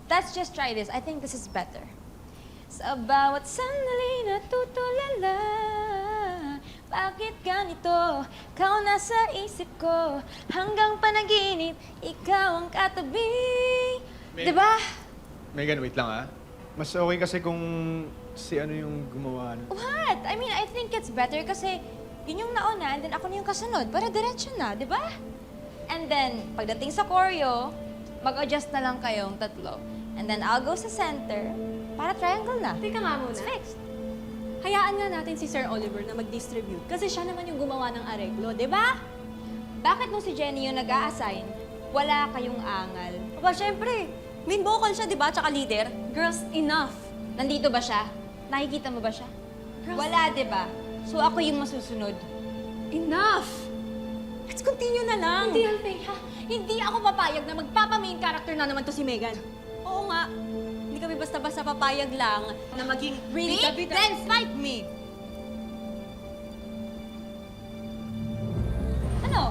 let's just try this. I think this is better. Sa bawat sandali natutulala, bakit ganito? Ikaw nasa isip ko, hanggang panaginip, ikaw ang katabi. Diba? Megan, wait lang ah. Mas okay kasi kung si ano yung gumawa. What? I mean, I think it's better kasi yun yung nauna and then ako na yung kasunod para diretso na, di ba? And then, pagdating sa choreo, mag-adjust na lang kayong tatlo. And then I'll go sa center para triangle na. Teka nga muna. It's fixed. Hayaan nga natin si Sir Oliver na mag-distribute kasi siya naman yung gumawa ng areglo, di ba? Bakit nung si Jenny yung nag-a-assign, wala kayong angal? Aba, syempre, main vocal siya, di ba? Tsaka leader. Girls, enough. Nandito ba siya? Nakikita mo ba siya? Girls, Wala, di ba? So ako yung masusunod. enough! Let's continue na lang. Hindi, Alfie, ha? Hindi ako papayag na magpapa-main character na naman to si Megan. Oo nga. Hindi kami basta-basta papayag lang na maging Really? bida-bida. Then fight me! Ano?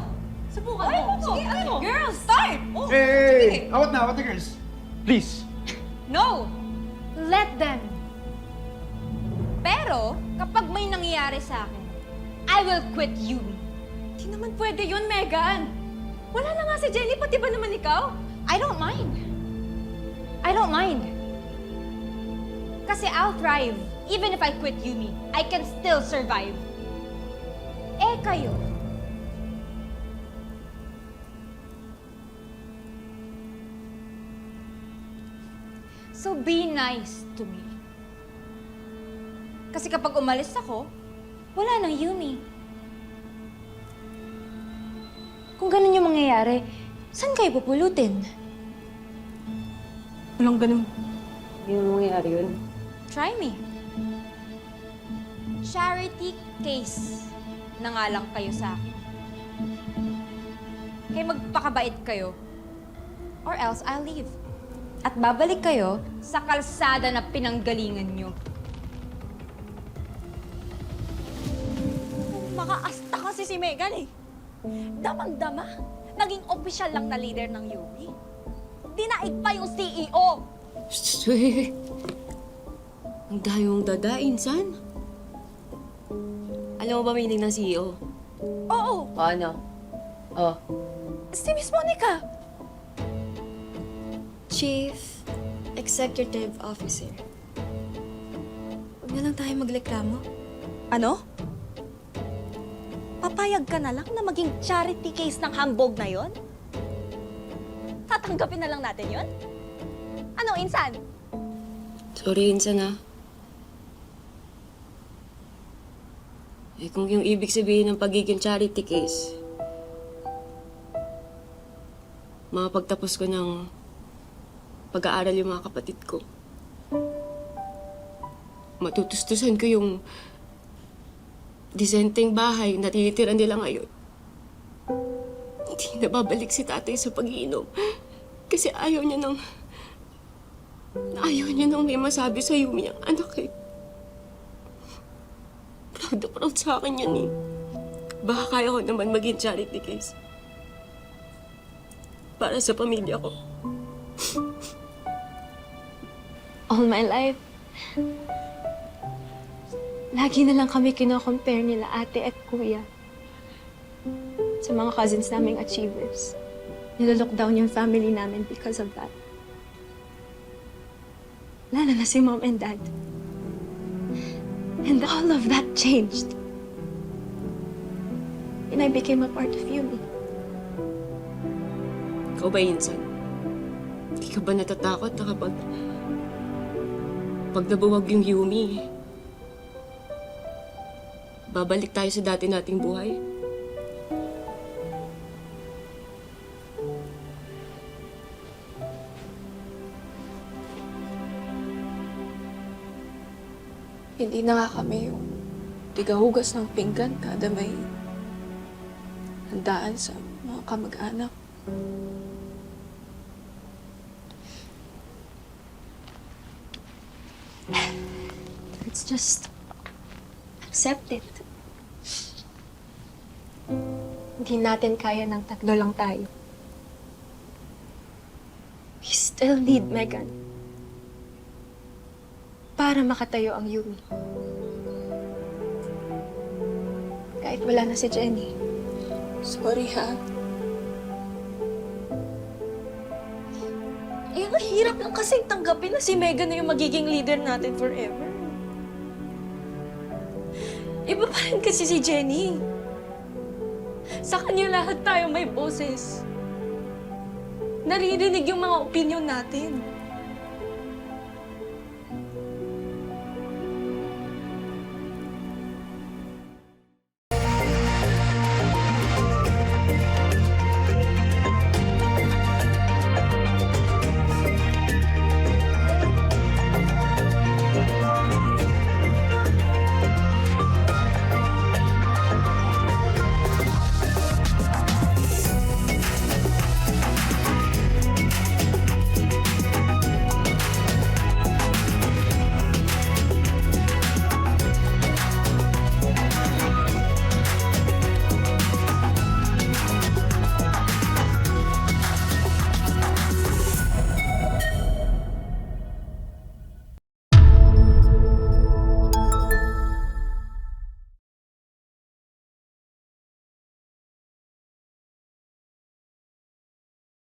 Subukan Ay, mo. ano? Sige, ano? Girls, start! Oh, Hey! Awat na, awat na girls! Please! No! Let them! Pero, kapag may nangyayari sa akin, I will quit you. Di naman pwede yun, Megan. Wala na nga si Jenny, pati ba naman ikaw? I don't mind. I don't mind. Kasi I'll thrive. Even if I quit Yumi, I can still survive. Eh kayo, so be nice to me. Kasi kapag umalis ako, wala nang Yumi. Kung ganun yung mangyayari, saan kayo pupulutin? Walang ganun. Hindi naman mangyayari yun. Try me. Charity case na nga lang kayo sa akin. Kaya magpakabait kayo. Or else I'll leave. At babalik kayo sa kalsada na pinanggalingan nyo. Makaasta kasi si Megan eh. Damang-dama. Naging official lang na leader ng Yumi. Dinaig pa yung CEO. Shhh! Ang dayong dadain, San. Alam mo ba meaning ng CEO? Oo, O ano? Oh. si Miss Monica. Chief Executive Officer. Huwag na lang tayo magreklamo. Ano? Papayag ka na lang na maging charity case ng hambog na yon? Tatanggapin na lang natin yon? Ano, Insan? Sorry, Insan ah. Eh kung yung ibig sabihin ng pagiging charity case, makapagtapos ko ng pag-aaral yung mga kapatid ko. Matutustusan ko yung disenteng bahay na tinitira nila ngayon. Hindi na babalik si tatay sa pag-iinom. Kasi ayaw niya nang may masabi sa Yumi ang anak eh. Proud na proud sa akin yan eh. Baka kaya ko naman maging charity case. Para sa pamilya ko. All my life, lagi na lang kami kino-compare nila ate at kuya sa mga cousins naming achievers. Nilolook down yung family namin because of that. Lalo na si mom and dad. And all of that changed. And I became a part of Yumi. Ikaw ba, Insan? Hindi ka ba natatakot na pag nabuwag yung Yumi, babalik tayo sa dati nating buhay? Hindi na nga kami yung tigahugas ng pinggan kada may handaan sa mga kamag-anak. Let's just accept it. Hindi natin kaya ng tatlo lang tayo. We still need Megan. para makatayo ang Yumi. Kahit wala na si Jenny. Sorry, ha? Eh, ang hirap lang kasing tanggapin na si Megan na yung magiging leader natin forever. Iba pa rin kasi si Jenny. Sa kanya lahat tayo may boses. Naririnig yung mga opinion natin.